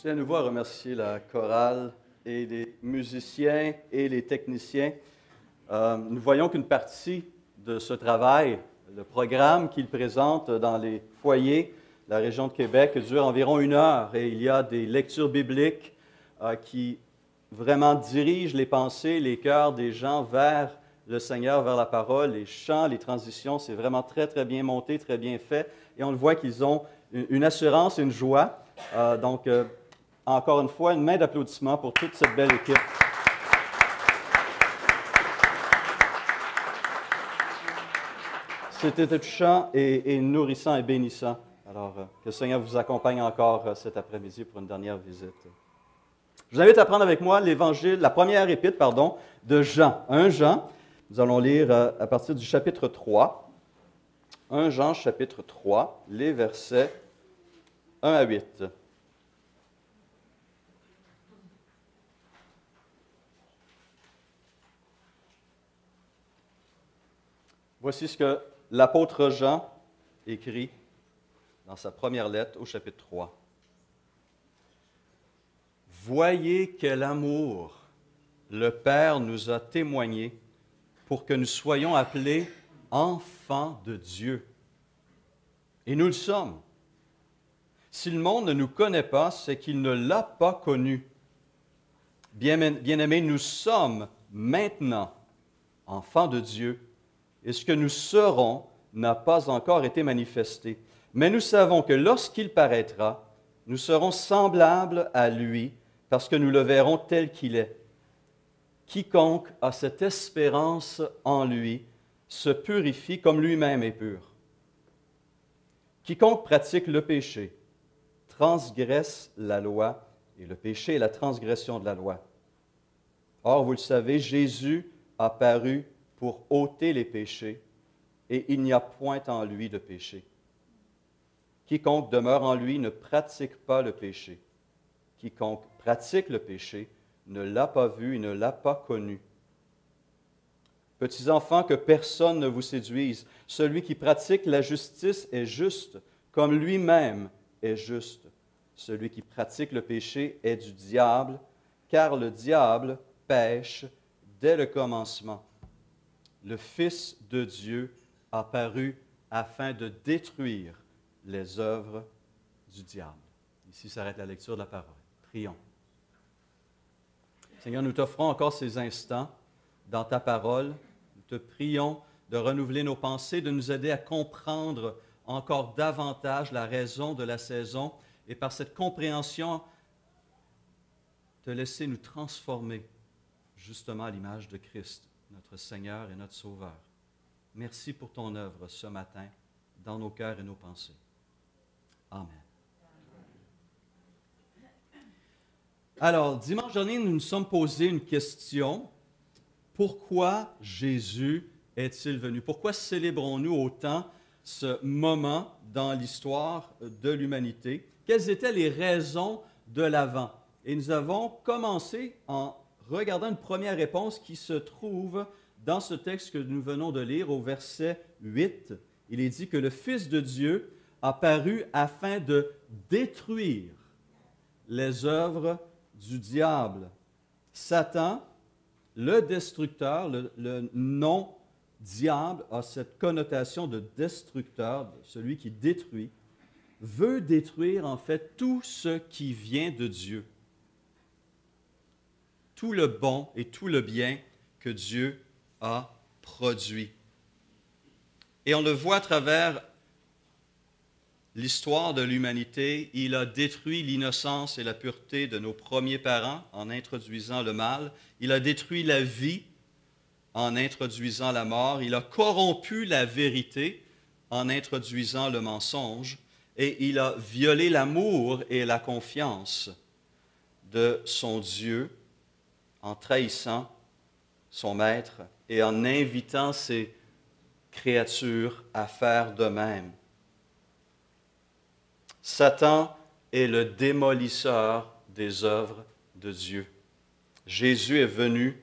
tiens à nouveau à remercier la chorale et les musiciens et les techniciens. Nous voyons qu'une partie de ce travail, le programme qu'ils présentent dans les foyers de la région de Québec, dure environ 1 heure et il y a des lectures bibliques qui vraiment dirigent les pensées, les cœurs des gens vers le Seigneur, vers la parole, les chants, les transitions. C'est vraiment très, très bien monté, très bien fait. Et on le voit qu'ils ont une assurance et une joie. Encore une fois, une main d'applaudissement pour toute cette belle équipe. C'était touchant et nourrissant et bénissant. Alors, que le Seigneur vous accompagne encore cet après-midi pour une dernière visite. Je vous invite à prendre avec moi l'Évangile, la première épître, de Jean. 1 Jean, nous allons lire à partir du chapitre 3. 1 Jean, chapitre 3, les versets 1 à 8. Voici ce que l'apôtre Jean écrit dans sa première lettre au chapitre 3. Voyez quel amour le Père nous a témoigné pour que nous soyons appelés enfants de Dieu. Et nous le sommes. Si le monde ne nous connaît pas, c'est qu'il ne l'a pas connu. Bien-aimés, nous sommes maintenant enfants de Dieu, et ce que nous serons n'a pas encore été manifesté. Mais nous savons que lorsqu'il paraîtra, nous serons semblables à lui, parce que nous le verrons tel qu'il est. Quiconque a cette espérance en lui se purifie comme lui-même est pur. Quiconque pratique le péché transgresse la loi, et le péché est la transgression de la loi. Or, vous le savez, Jésus a paru pour ôter les péchés, et il n'y a point en lui de péché. Quiconque demeure en lui ne pratique pas le péché. Quiconque pratique le péché ne l'a pas vu et ne l'a pas connu. Petits enfants, que personne ne vous séduise. Celui qui pratique la justice est juste, comme lui-même est juste. Celui qui pratique le péché est du diable, car le diable pêche dès le commencement. Le Fils de Dieu a paru afin de détruire les œuvres du diable. Ici s'arrête la lecture de la parole. Prions. Seigneur, nous t'offrons encore ces instants dans ta parole. Nous te prions de renouveler nos pensées, de nous aider à comprendre encore davantage la raison de la saison et par cette compréhension, te laisser nous transformer justement à l'image de Christ, notre Seigneur et notre Sauveur. Merci pour ton œuvre ce matin dans nos cœurs et nos pensées. Amen. Alors, dimanche dernier, nous nous sommes posé une question. Pourquoi Jésus est-il venu? Pourquoi célébrons-nous autant ce moment dans l'histoire de l'humanité? Quelles étaient les raisons de l'Avent? Et nous avons commencé en regardant une première réponse qui se trouve dans ce texte que nous venons de lire au verset 8. Il est dit que le Fils de Dieu a paru afin de détruire les œuvres du diable. Satan, le destructeur, le nom diable a cette connotation de destructeur, celui qui détruit, veut détruire en fait tout ce qui vient de Dieu. Tout le bon et tout le bien que Dieu a produit. Et on le voit à travers l'histoire de l'humanité. Il a détruit l'innocence et la pureté de nos premiers parents en introduisant le mal. Il a détruit la vie en introduisant la mort. Il a corrompu la vérité en introduisant le mensonge. Et il a violé l'amour et la confiance de son Dieu en trahissant son maître et en invitant ses créatures à faire de même. Satan est le démolisseur des œuvres de Dieu. Jésus est venu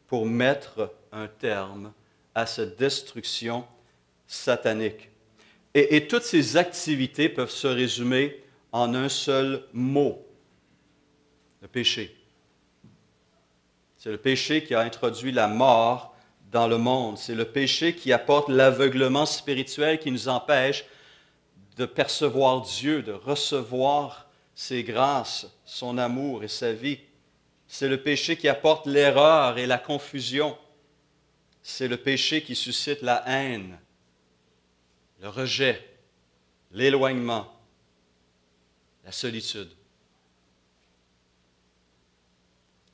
pour mettre un terme à cette destruction satanique. Et toutes ces activités peuvent se résumer en un seul mot, Le péché. C'est le péché qui a introduit la mort dans le monde. C'est le péché qui apporte l'aveuglement spirituel qui nous empêche de percevoir Dieu, de recevoir ses grâces, son amour et sa vie. C'est le péché qui apporte l'erreur et la confusion. C'est le péché qui suscite la haine, le rejet, l'éloignement, la solitude.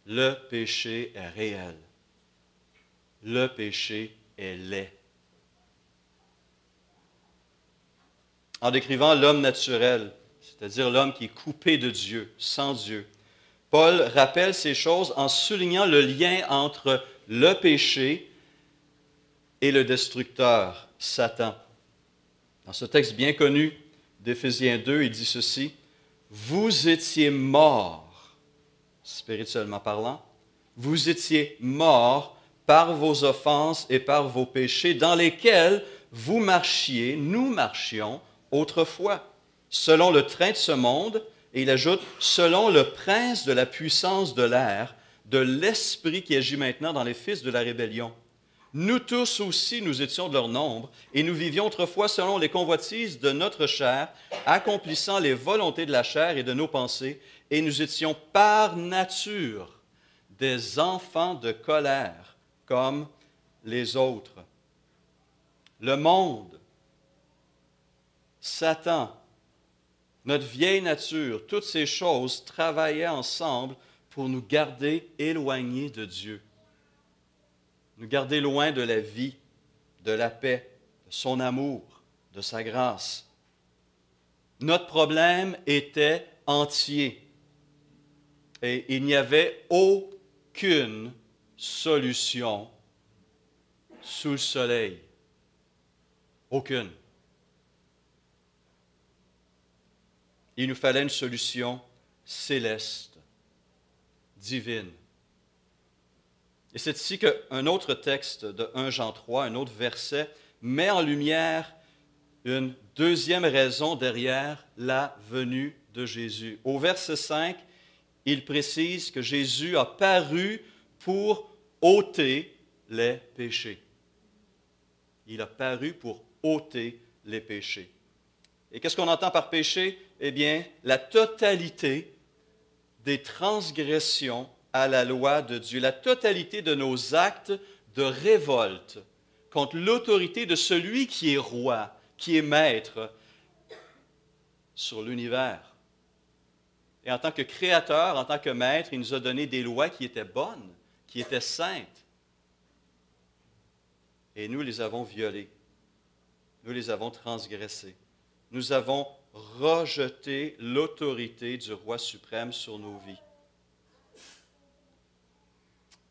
Le péché est réel. Le péché est laid. En décrivant l'homme naturel, c'est-à-dire l'homme qui est coupé de Dieu, sans Dieu, Paul rappelle ces choses en soulignant le lien entre le péché et le destructeur, Satan. Dans ce texte bien connu d'Éphésiens 2, il dit ceci, « Vous étiez morts, spirituellement parlant, vous étiez morts par vos offenses et par vos péchés, dans lesquels vous marchiez, nous marchions autrefois, selon le train de ce monde, et il ajoute, selon le prince de la puissance de l'air, de l'esprit qui agit maintenant dans les fils de la rébellion. Nous tous aussi, nous étions de leur nombre, et nous vivions autrefois selon les convoitises de notre chair, accomplissant les volontés de la chair et de nos pensées, et nous étions par nature des enfants de colère, comme les autres. Le monde, Satan, notre vieille nature, toutes ces choses travaillaient ensemble pour nous garder éloignés de Dieu, nous garder loin de la vie, de la paix, de son amour, de sa grâce. Notre problème était entier et il n'y avait aucune solution sous le soleil. Aucune. Il nous fallait une solution céleste, divine. Et c'est ici qu'un autre texte de 1 Jean 3, un autre verset, met en lumière une deuxième raison derrière la venue de Jésus. Au verset 5, il précise que Jésus a paru pour ôter les péchés. Il a paru pour ôter les péchés. Et qu'est-ce qu'on entend par péché? Eh bien, la totalité des transgressions à la loi de Dieu, la totalité de nos actes de révolte contre l'autorité de celui qui est roi, qui est maître sur l'univers. Et en tant que créateur, en tant que maître, il nous a donné des lois qui étaient bonnes, qui étaient saintes. Et nous les avons violées. Nous les avons transgressées. Nous avons rejeté l'autorité du roi suprême sur nos vies.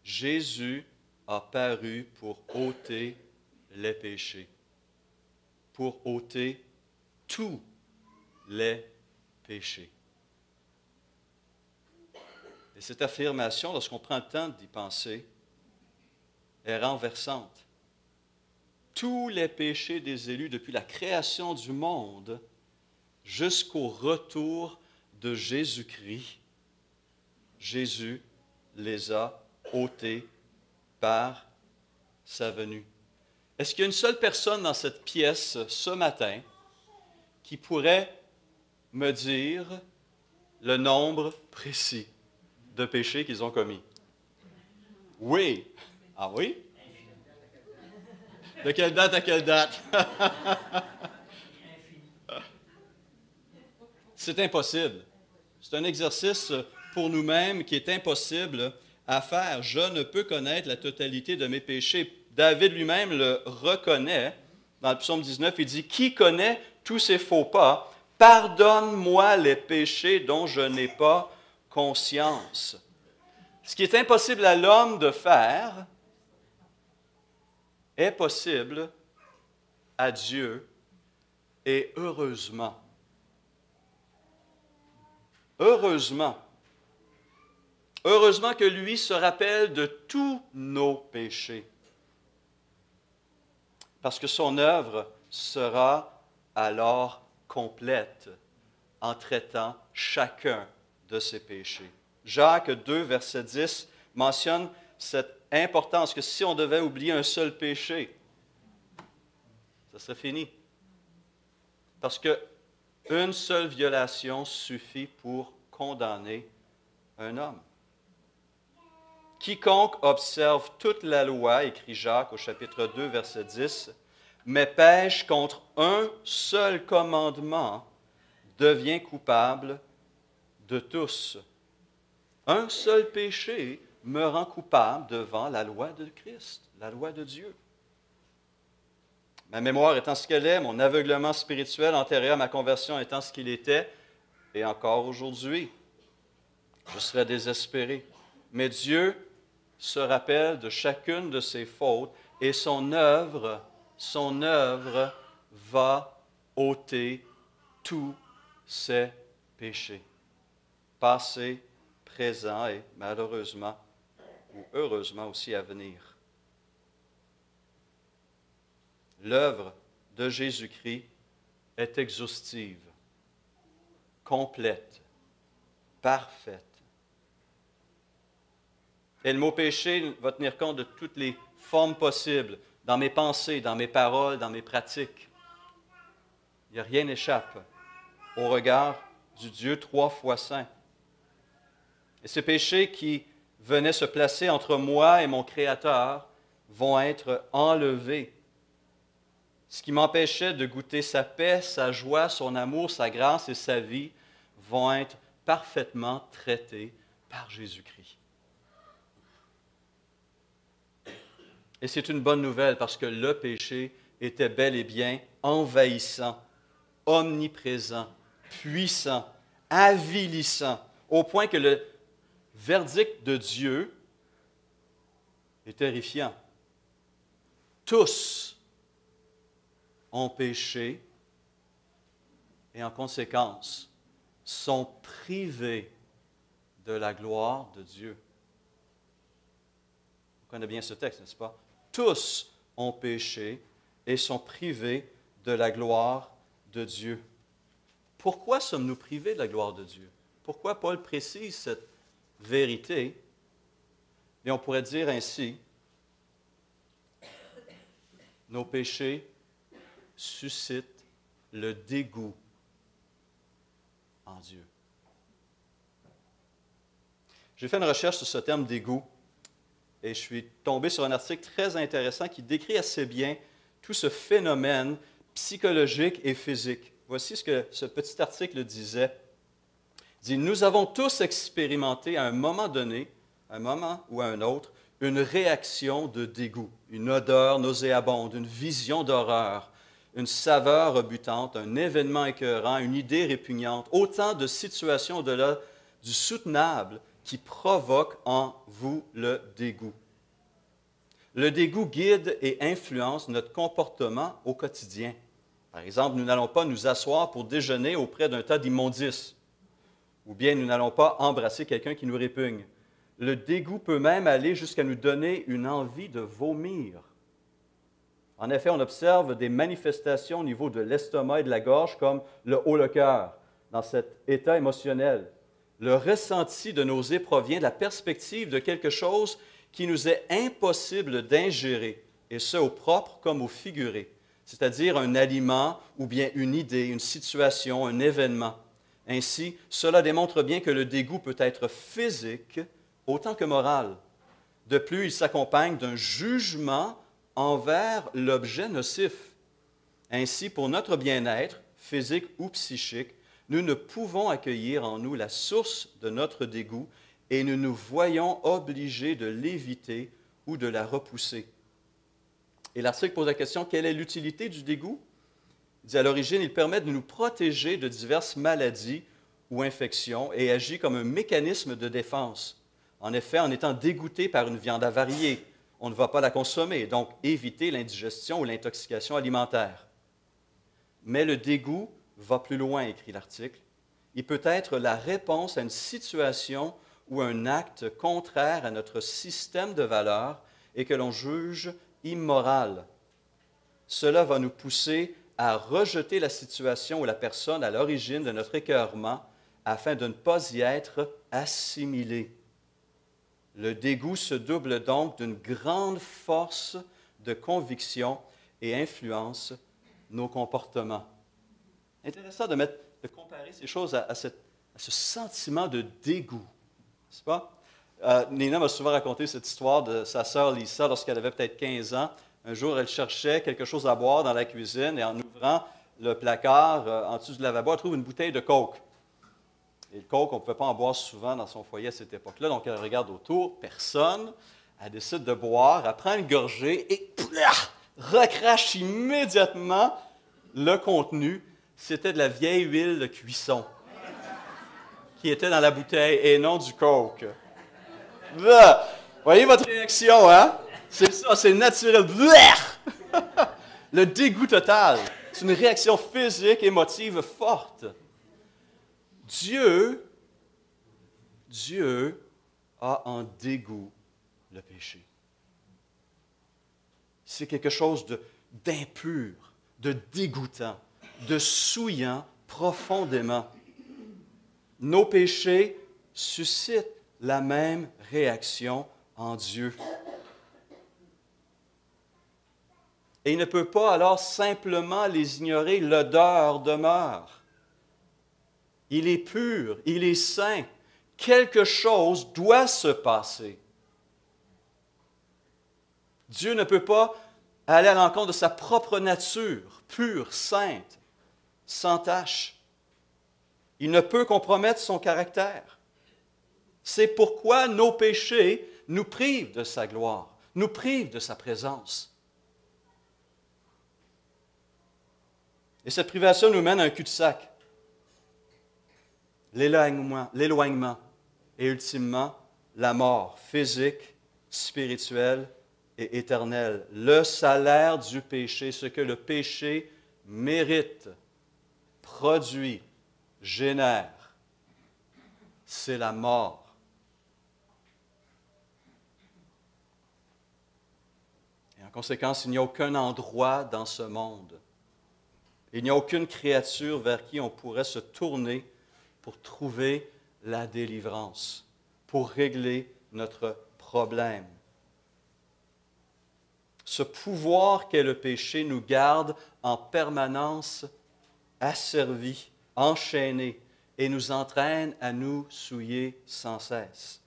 Jésus a paru pour ôter les péchés, pour ôter tous les péchés. Et cette affirmation, lorsqu'on prend le temps d'y penser, est renversante. Tous les péchés des élus depuis la création du monde jusqu'au retour de Jésus-Christ, Jésus les a ôtés par sa venue. Est-ce qu'il y a une seule personne dans cette pièce ce matin qui pourrait me dire le nombre précis de péchés qu'ils ont commis? Oui. Ah oui? De quelle date à quelle date? C'est impossible. C'est un exercice pour nous-mêmes qui est impossible à faire. Je ne peux connaître la totalité de mes péchés. David lui-même le reconnaît. Dans le psaume 19, il dit « Qui connaît tous ces faux pas? Pardonne-moi les péchés dont je n'ai pas conscience. » Ce qui est impossible à l'homme de faire est possible à Dieu, et heureusement. Heureusement. Heureusement que lui se rappelle de tous nos péchés. Parce que son œuvre sera alors complète en traitant chacun de ses péchés. Jacques 2, verset 10, mentionne cette importance que si on devait oublier un seul péché, ça serait fini. Parce qu'une seule violation suffit pour condamner un homme. Quiconque observe toute la loi, écrit Jacques au chapitre 2, verset 10, mais pêche contre un seul commandement, devient coupable de tous. Un seul péché me rend coupable devant la loi de Christ, la loi de Dieu. Ma mémoire étant ce qu'elle est, mon aveuglement spirituel antérieur à ma conversion étant ce qu'il était, et encore aujourd'hui, je serais désespéré. Mais Dieu se rappelle de chacune de ses fautes et son œuvre va ôter tous ses péchés, passés, présents et malheureusement ou heureusement aussi à venir. L'œuvre de Jésus-Christ est exhaustive, complète, parfaite. Et le mot péché va tenir compte de toutes les formes possibles, dans mes pensées, dans mes paroles, dans mes pratiques. Il n'y a rien n'échappe au regard du Dieu 3 fois saint. Et ces péchés qui venaient se placer entre moi et mon Créateur vont être enlevés. Ce qui m'empêchait de goûter sa paix, sa joie, son amour, sa grâce et sa vie vont être parfaitement traités par Jésus-Christ. Et c'est une bonne nouvelle parce que le péché était bel et bien envahissant, omniprésent, puissant, avilissant, au point que le verdict de Dieu est terrifiant. Tous ont péché et en conséquence sont privés de la gloire de Dieu. On connaît bien ce texte, n'est-ce pas? Tous ont péché et sont privés de la gloire de Dieu. Pourquoi sommes-nous privés de la gloire de Dieu? Pourquoi Paul précise cette vérité? Et on pourrait dire ainsi, nos péchés suscitent le dégoût en Dieu. J'ai fait une recherche sur ce terme dégoût et je suis tombé sur un article très intéressant qui décrit assez bien tout ce phénomène psychologique et physique. Voici ce que ce petit article disait. Il dit, nous avons tous expérimenté à un moment donné, un moment ou à un autre, une réaction de dégoût, une odeur nauséabonde, une vision d'horreur, une saveur rebutante, un événement écœurant, une idée répugnante, autant de situations au-delà du soutenable qui provoquent en vous le dégoût. Le dégoût guide et influence notre comportement au quotidien. Par exemple, nous n'allons pas nous asseoir pour déjeuner auprès d'un tas d'immondices, ou bien nous n'allons pas embrasser quelqu'un qui nous répugne. Le dégoût peut même aller jusqu'à nous donner une envie de vomir. En effet, on observe des manifestations au niveau de l'estomac et de la gorge, comme le haut-le-cœur, dans cet état émotionnel. Le ressenti de nausée provient de la perspective de quelque chose qui nous est impossible d'ingérer, et ce, au propre comme au figuré, c'est-à-dire un aliment ou bien une idée, une situation, un événement. Ainsi, cela démontre bien que le dégoût peut être physique autant que moral. De plus, il s'accompagne d'un jugement envers l'objet nocif. Ainsi, pour notre bien-être, physique ou psychique, nous ne pouvons accueillir en nous la source de notre dégoût et nous nous voyons obligés de l'éviter ou de la repousser. Et l'article pose la question, quelle est l'utilité du dégoût? Il dit, à l'origine, il permet de nous protéger de diverses maladies ou infections et agit comme un mécanisme de défense. En effet, en étant dégoûté par une viande avariée, on ne va pas la consommer, donc éviter l'indigestion ou l'intoxication alimentaire. Mais le dégoût va plus loin, écrit l'article. Il peut être la réponse à une situation ou un acte contraire à notre système de valeurs et que l'on juge immoral. Cela va nous pousser à rejeter la situation ou la personne à l'origine de notre écœurement, afin de ne pas y être assimilé. Le dégoût se double donc d'une grande force de conviction et influence nos comportements. Intéressant de comparer ces choses à ce sentiment de dégoût, n'est-ce pas? Nina m'a souvent raconté cette histoire de sa sœur Lisa lorsqu'elle avait peut-être 15 ans. Un jour, elle cherchait quelque chose à boire dans la cuisine et en ouvrant le placard en dessous du lavabo, elle trouve une bouteille de Coke. Et le Coke, on ne pouvait pas en boire souvent dans son foyer à cette époque-là, donc elle regarde autour, personne. Elle décide de boire, elle prend une gorgée et recrache immédiatement le contenu. C'était de la vieille huile de cuisson qui était dans la bouteille et non du Coke. Voyez votre réaction, hein? C'est ça, c'est naturel. Le dégoût total. C'est une réaction physique, émotive forte. Dieu a en dégoût le péché. C'est quelque chose d'impur, de dégoûtant, de souillant profondément. Nos péchés suscitent la même réaction en Dieu. Et il ne peut pas alors simplement les ignorer, l'odeur demeure. Il est pur, il est saint. Quelque chose doit se passer. Dieu ne peut pas aller à l'encontre de sa propre nature, pure, sainte, sans tache. Il ne peut compromettre son caractère. C'est pourquoi nos péchés nous privent de sa gloire, nous privent de sa présence. Et cette privation nous mène à un cul-de-sac. L'éloignement et ultimement la mort physique, spirituelle et éternelle. Le salaire du péché, ce que le péché mérite, produit, génère, c'est la mort. Et en conséquence, il n'y a aucun endroit dans ce monde, il n'y a aucune créature vers qui on pourrait se tourner pour trouver la délivrance, pour régler notre problème. Ce pouvoir qu'est le péché nous garde en permanence asservis, enchaînés, et nous entraîne à nous souiller sans cesse.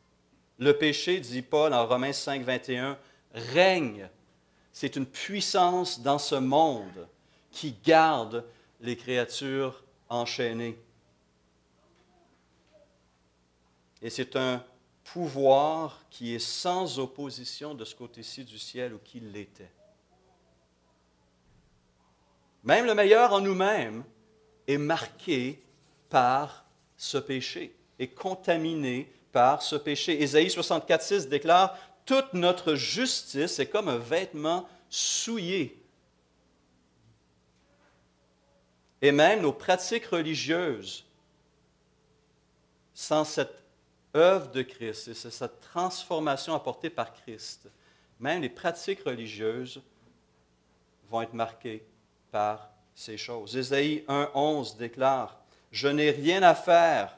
Le péché, dit Paul en Romains 5, 21, règne. C'est une puissance dans ce monde qui garde les créatures enchaînées. Et c'est un pouvoir qui est sans opposition de ce côté-ci du ciel ou qui l'était. Même le meilleur en nous-mêmes est marqué par ce péché, est contaminé par ce péché. Ésaïe 64, 6 déclare « Toute notre justice est comme un vêtement souillé. » Et même nos pratiques religieuses, sans cette œuvre de Christ, et c'est cette transformation apportée par Christ, même les pratiques religieuses vont être marquées par ces choses. Ésaïe 1,11 déclare « Je n'ai rien à faire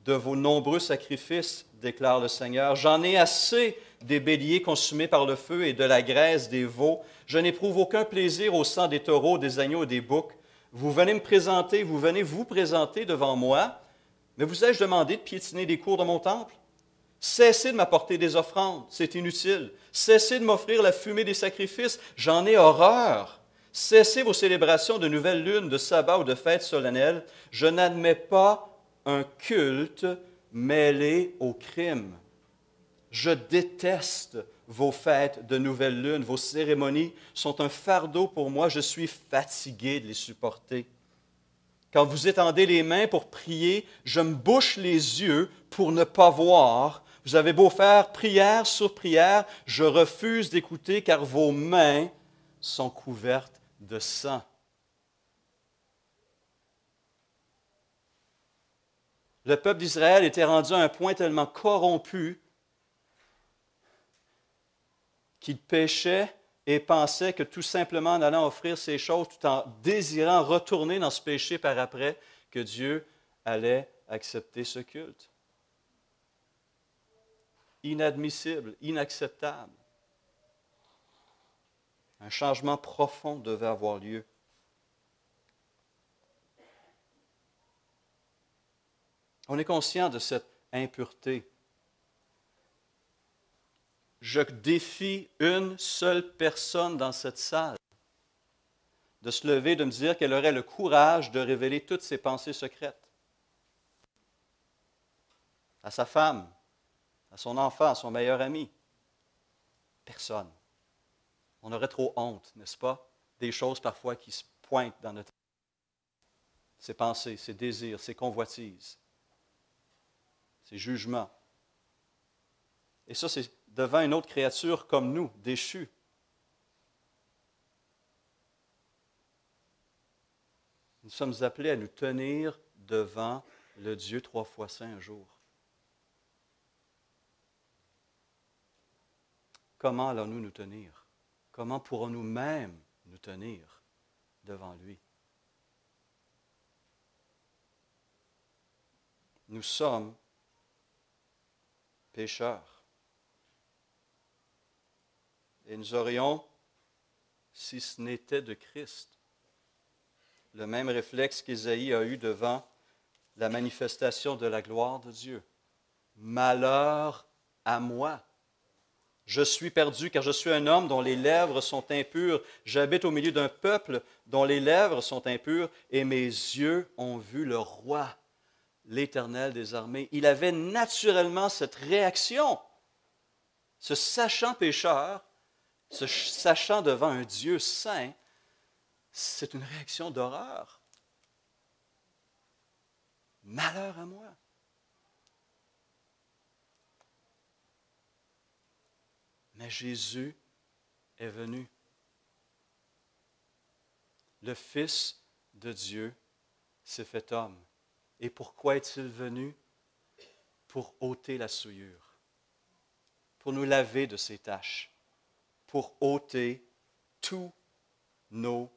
de vos nombreux sacrifices, déclare le Seigneur. J'en ai assez des béliers consumés par le feu et de la graisse des veaux. Je n'éprouve aucun plaisir au sang des taureaux, des agneaux et des boucs. Vous venez vous présenter devant moi, mais vous ai-je demandé de piétiner les cours de mon temple? Cessez de m'apporter des offrandes, c'est inutile. Cessez de m'offrir la fumée des sacrifices, j'en ai horreur. Cessez vos célébrations de nouvelles lunes, de sabbat ou de fêtes solennelles. Je n'admets pas un culte mêlé au crime. Je déteste vos fêtes de nouvelles lunes, vos cérémonies sont un fardeau pour moi, je suis fatigué de les supporter. Quand vous étendez les mains pour prier, je me bouche les yeux pour ne pas voir. Vous avez beau faire prière sur prière, je refuse d'écouter car vos mains sont couvertes de sang. Le peuple d'Israël était rendu à un point tellement corrompu qu'il péchait et pensait que tout simplement en allant offrir ces choses, tout en désirant retourner dans ce péché par après, que Dieu allait accepter ce culte. Inadmissible, inacceptable. Un changement profond devait avoir lieu. On est conscient de cette impureté. Je défie une seule personne dans cette salle de se lever, de me dire qu'elle aurait le courage de révéler toutes ses pensées secrètes. À sa femme, à son enfant, à son meilleur ami. Personne. On aurait trop honte, n'est-ce pas? Des choses parfois qui se pointent dans notre... Ses pensées, ses désirs, ses convoitises, ses jugements. Et ça, c'est devant une autre créature comme nous, déchue. Nous sommes appelés à nous tenir devant le Dieu 3 fois saint un jour. Comment allons-nous nous tenir? Comment pourrons-nous même nous tenir devant lui? Nous sommes pécheurs. Et nous aurions, si ce n'était de Christ, le même réflexe qu'Ésaïe a eu devant la manifestation de la gloire de Dieu. Malheur à moi! Je suis perdu car je suis un homme dont les lèvres sont impures. J'habite au milieu d'un peuple dont les lèvres sont impures et mes yeux ont vu le roi, l'Éternel des armées. Il avait naturellement cette réaction. Se sachant pécheur, se sachant devant un Dieu saint, c'est une réaction d'horreur. Malheur à moi! Mais Jésus est venu. Le Fils de Dieu s'est fait homme. Et pourquoi est-il venu? Pour ôter la souillure, pour nous laver de ses taches, pour ôter tous nos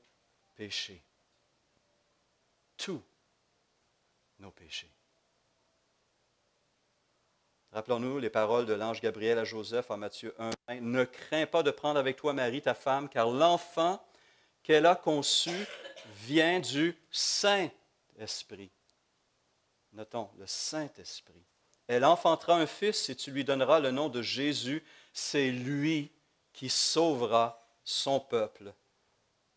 péchés. Tous nos péchés. Rappelons-nous les paroles de l'ange Gabriel à Joseph en Matthieu 1. Ne crains pas de prendre avec toi Marie, ta femme, car l'enfant qu'elle a conçu vient du Saint-Esprit. Notons, le Saint-Esprit. Elle enfantera un fils et tu lui donneras le nom de Jésus. C'est lui qui sauvera son peuple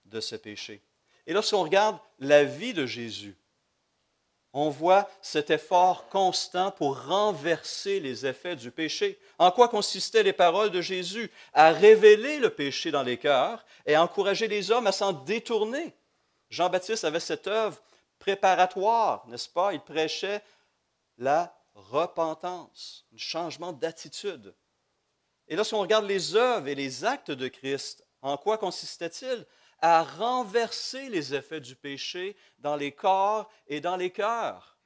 de ses péchés. Et lorsqu'on regarde la vie de Jésus, on voit cet effort constant pour renverser les effets du péché. En quoi consistaient les paroles de Jésus? À révéler le péché dans les cœurs et à encourager les hommes à s'en détourner. Jean-Baptiste avait cette œuvre préparatoire, n'est-ce pas? Il prêchait la repentance, un changement d'attitude. Et lorsqu'on regarde les œuvres et les actes de Christ, en quoi consistait-il? À renverser les effets du péché dans les corps et dans les cœurs.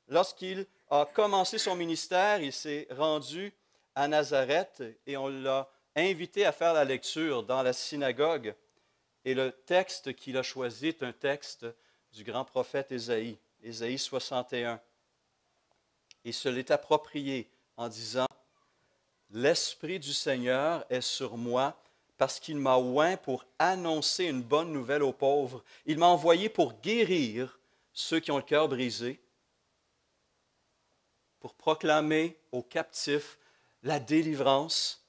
Lorsqu'il a commencé son ministère, il s'est rendu à Nazareth et on l'a invité à faire la lecture dans la synagogue. Et le texte qu'il a choisi est un texte du grand prophète Ésaïe, Ésaïe 61. Il se l'est approprié en disant « L'Esprit du Seigneur est sur moi, parce qu'il m'a oint pour annoncer une bonne nouvelle aux pauvres. Il m'a envoyé pour guérir ceux qui ont le cœur brisé, pour proclamer aux captifs la délivrance,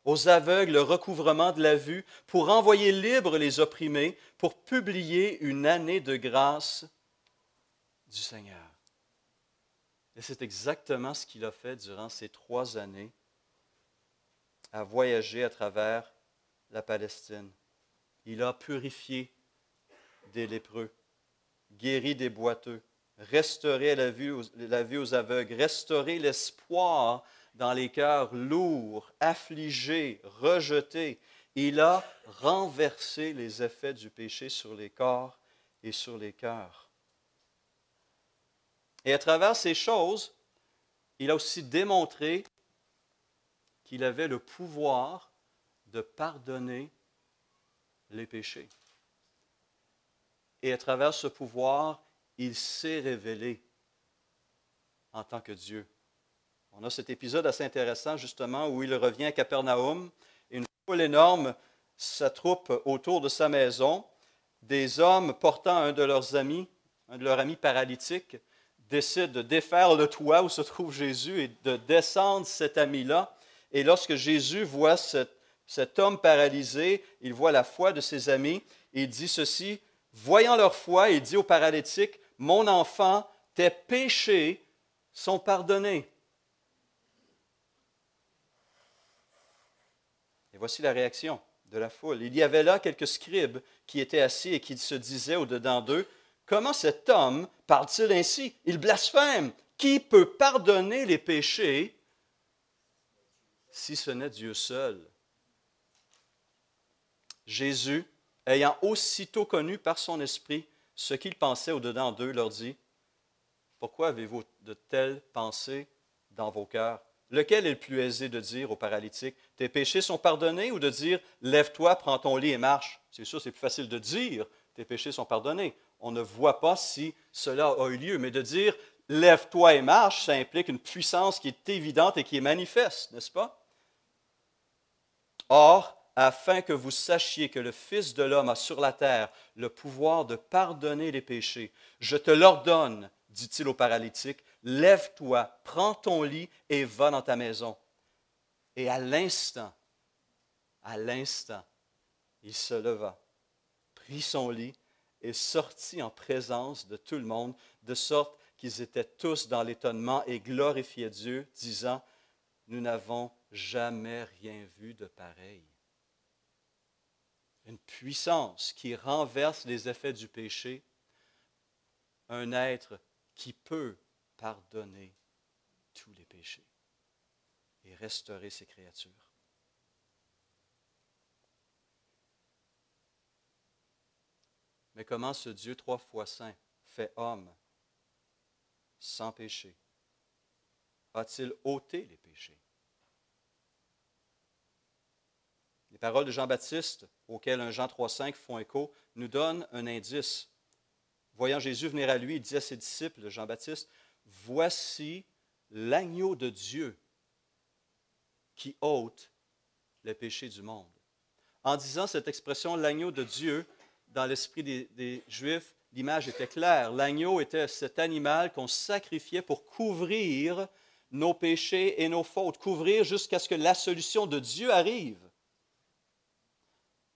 aux aveugles le recouvrement de la vue, pour envoyer libres les opprimés, pour publier une année de grâce du Seigneur. » Et c'est exactement ce qu'il a fait durant ces 3 années, à voyager à travers la Palestine. Il a purifié des lépreux, guéri des boiteux, restauré la vue aux aveugles, restauré l'espoir dans les cœurs lourds, affligés, rejetés. Il a renversé les effets du péché sur les corps et sur les cœurs. Et à travers ces choses, il a aussi démontré qu'il avait le pouvoir de pardonner les péchés. Et à travers ce pouvoir, il s'est révélé en tant que Dieu. On a cet épisode assez intéressant, justement, où il revient à Capernaum, et une foule énorme s'attroupe autour de sa maison. Des hommes portant un de leurs amis paralytique, décident de défaire le toit où se trouve Jésus et de descendre cet ami-là. Et lorsque Jésus voit cet homme paralysé, il voit la foi de ses amis, et il dit ceci: voyant leur foi, il dit au paralytique, « Mon enfant, tes péchés sont pardonnés. » Et voici la réaction de la foule. Il y avait là quelques scribes qui étaient assis et qui se disaient au-dedans d'eux, « Comment cet homme parle-t-il ainsi? Il blasphème. Qui peut pardonner les péchés si ce n'est Dieu seul? » Jésus, ayant aussitôt connu par son esprit ce qu'il pensait au-dedans d'eux, leur dit, « Pourquoi avez-vous de telles pensées dans vos cœurs? Lequel est le plus aisé de dire au paralytique, « Tes péchés sont pardonnés » ou de dire, « Lève-toi, prends ton lit et marche » ? C'est sûr, c'est plus facile de dire, « Tes péchés sont pardonnés ». On ne voit pas si cela a eu lieu, mais de dire, « Lève-toi et marche », ça implique une puissance qui est évidente et qui est manifeste, n'est-ce pas? Or, afin que vous sachiez que le Fils de l'homme a sur la terre le pouvoir de pardonner les péchés, je te l'ordonne, dit-il au paralytique, lève-toi, prends ton lit et va dans ta maison. Et à l'instant, il se leva, prit son lit et sortit en présence de tout le monde, de sorte qu'ils étaient tous dans l'étonnement et glorifiaient Dieu, disant, nous n'avons jamais rien vu de pareil. Une puissance qui renverse les effets du péché, un être qui peut pardonner tous les péchés et restaurer ses créatures. Mais comment ce Dieu 3 fois saint, fait homme, sans péché, a-t-il ôté les péchés? Les paroles de Jean-Baptiste, auxquelles un Jean 3,5 font écho, nous donnent un indice. Voyant Jésus venir à lui, il dit à ses disciples, Jean-Baptiste, « Voici l'agneau de Dieu qui ôte les péchés du monde. » En disant cette expression, l'agneau de Dieu, dans l'esprit des Juifs, l'image était claire. L'agneau était cet animal qu'on sacrifiait pour couvrir nos péchés et nos fautes, couvrir jusqu'à ce que la solution de Dieu arrive.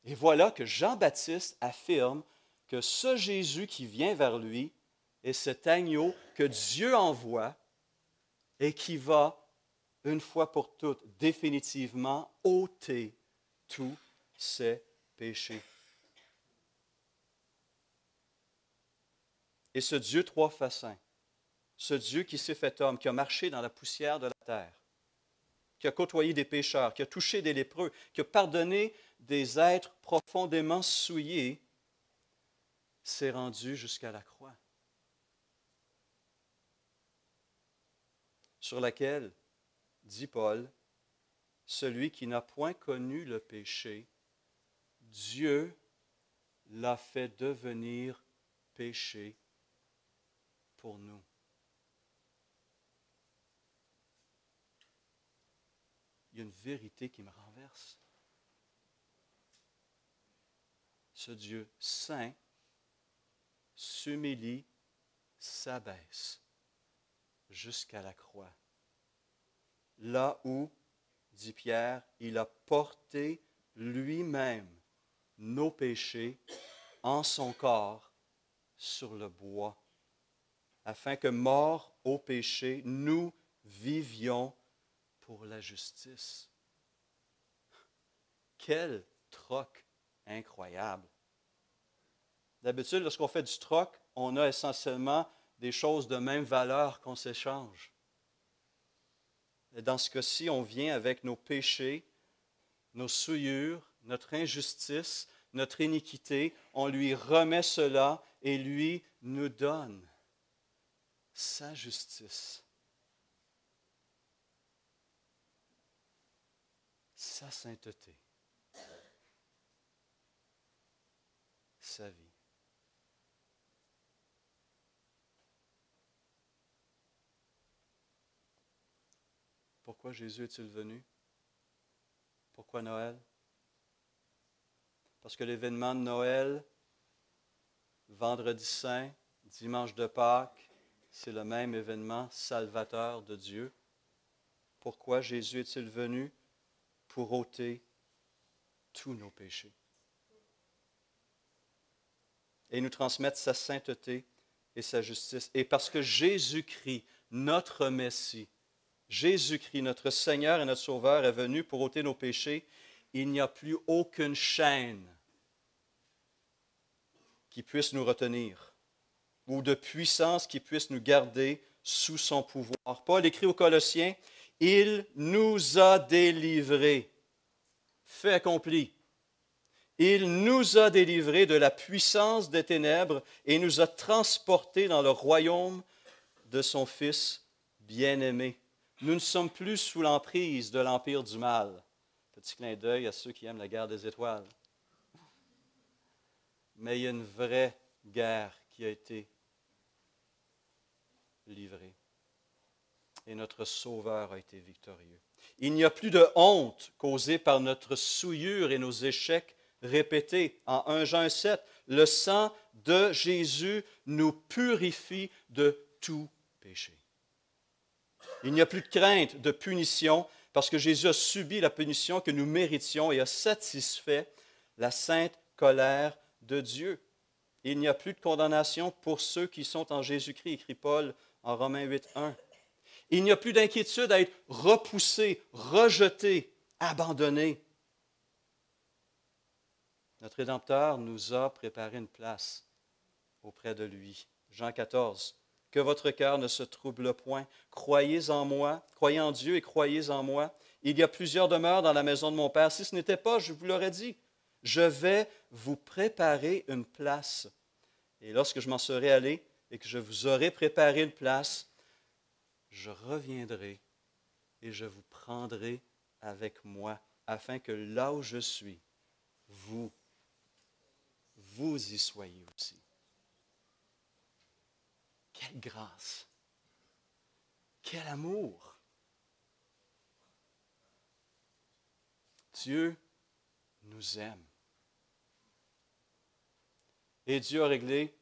Et voilà que Jean-Baptiste affirme que ce Jésus qui vient vers lui est cet agneau que Dieu envoie et qui va, une fois pour toutes, définitivement ôter tous ses péchés. Et ce Dieu 3 fois saint, ce Dieu qui s'est fait homme, qui a marché dans la poussière de la terre, qui a côtoyé des pécheurs, qui a touché des lépreux, qui a pardonné des êtres profondément souillés, s'est rendu jusqu'à la croix, sur laquelle, dit Paul, celui qui n'a point connu le péché, Dieu l'a fait devenir péché pour nous. Il y a une vérité qui me renverse. Ce Dieu saint s'humilie, s'abaisse jusqu'à la croix. Là où, dit Pierre, il a porté lui-même nos péchés en son corps sur le bois, afin que, morts au péché, nous vivions pour la justice. Quel troc incroyable! D'habitude, lorsqu'on fait du troc, on a essentiellement des choses de même valeur qu'on s'échange. Dans ce cas-ci, on vient avec nos péchés, nos souillures, notre injustice, notre iniquité, on lui remet cela et lui nous donne sa justice, sa sainteté, sa vie. Pourquoi Jésus est-il venu? Pourquoi Noël? Parce que l'événement de Noël, vendredi saint, dimanche de Pâques, c'est le même événement salvateur de Dieu. Pourquoi Jésus est-il venu? Pour ôter tous nos péchés et nous transmettre sa sainteté et sa justice. Et parce que Jésus-Christ, notre Messie, Jésus-Christ, notre Seigneur et notre Sauveur, est venu pour ôter nos péchés, il n'y a plus aucune chaîne qui puisse nous retenir ou de puissance qui puisse nous garder sous son pouvoir. Paul écrit aux Colossiens, « Il nous a délivrés. » Fait accompli. Il nous a délivrés de la puissance des ténèbres et nous a transportés dans le royaume de son Fils bien-aimé. Nous ne sommes plus sous l'emprise de l'empire du mal. Petit clin d'œil à ceux qui aiment la guerre des étoiles. Mais il y a une vraie guerre qui a été livrée. Et notre Sauveur a été victorieux. Il n'y a plus de honte causée par notre souillure et nos échecs répétés. En 1 Jean 7, le sang de Jésus nous purifie de tout péché. Il n'y a plus de crainte de punition parce que Jésus a subi la punition que nous méritions et a satisfait la sainte colère de Dieu. Il n'y a plus de condamnation pour ceux qui sont en Jésus-Christ, écrit Paul en Romains 8, 1. Il n'y a plus d'inquiétude à être repoussé, rejeté, abandonné. Notre Rédempteur nous a préparé une place auprès de lui. Jean 14. Que votre cœur ne se trouble point. Croyez en moi, croyez en Dieu et croyez en moi. Il y a plusieurs demeures dans la maison de mon Père. Si ce n'était pas, je vous l'aurais dit. Je vais vous préparer une place. Et lorsque je m'en serai allé et que je vous aurai préparé une place, je reviendrai et je vous prendrai avec moi, afin que là où je suis, vous y soyez aussi. Quelle grâce! Quel amour! Dieu nous aime. Et Dieu a réglé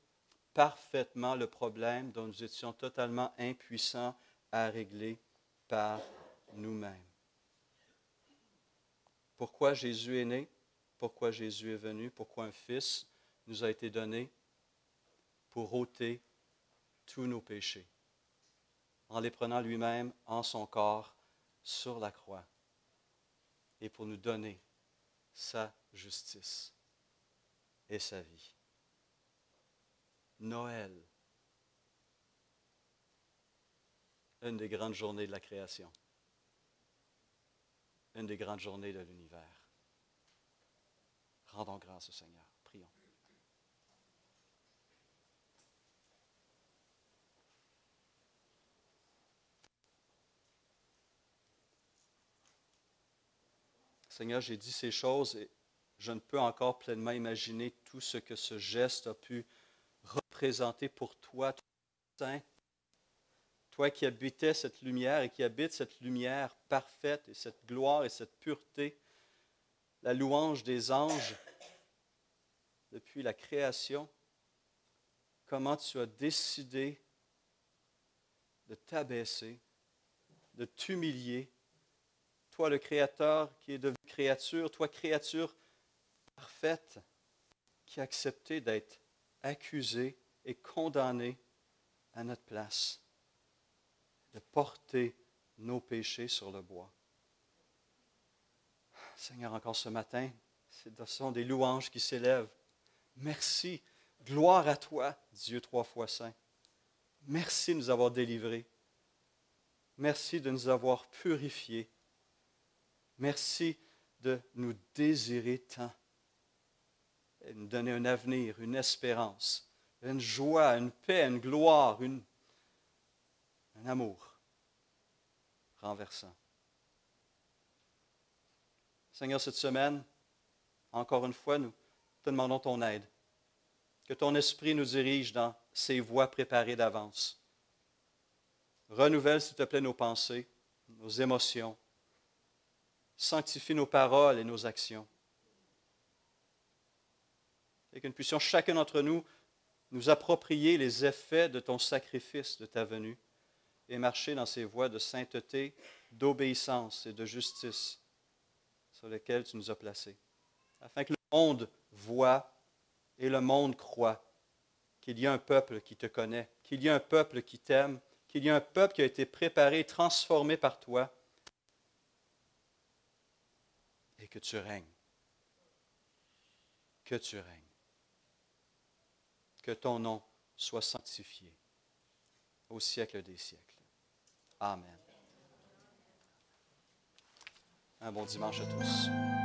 parfaitement le problème dont nous étions totalement impuissants à régler par nous-mêmes. Pourquoi Jésus est né? Pourquoi Jésus est venu? Pourquoi un Fils nous a été donné? Pour ôter tous nos péchés, en les prenant lui-même en son corps sur la croix, et pour nous donner sa justice et sa vie. Noël, une des grandes journées de la création, une des grandes journées de l'univers. Rendons grâce au Seigneur. Prions. Seigneur, j'ai dit ces choses et je ne peux encore pleinement imaginer tout ce que ce geste a pu représenter pour toi, Saint. Toi qui habitais cette lumière et qui habites cette lumière parfaite et cette gloire et cette pureté, la louange des anges depuis la création, comment tu as décidé de t'abaisser, de t'humilier. Toi, le Créateur qui est devenu créature, toi, créature parfaite, qui a accepté d'être accusé et condamné à notre place, de porter nos péchés sur le bois. Seigneur, encore ce matin, ce sont des louanges qui s'élèvent. Merci, gloire à toi, Dieu trois fois saint. Merci de nous avoir délivrés. Merci de nous avoir purifiés. Merci de nous désirer tant et de nous donner un avenir, une espérance, une joie, une paix, une gloire, un amour renversant. Seigneur, cette semaine, encore une fois, nous te demandons ton aide. Que ton esprit nous dirige dans ces voies préparées d'avance. Renouvelle, s'il te plaît, nos pensées, nos émotions. Sanctifie nos paroles et nos actions. Et que nous puissions chacun d'entre nous nous approprier les effets de ton sacrifice, de ta venue, et marcher dans ces voies de sainteté, d'obéissance et de justice sur lesquelles tu nous as placés, afin que le monde voie et le monde croit qu'il y a un peuple qui te connaît, qu'il y a un peuple qui t'aime, qu'il y a un peuple qui a été préparé, transformé par toi, et que tu règnes. Que tu règnes. Que ton nom soit sanctifié au siècle des siècles. Amen. Un bon dimanche à tous.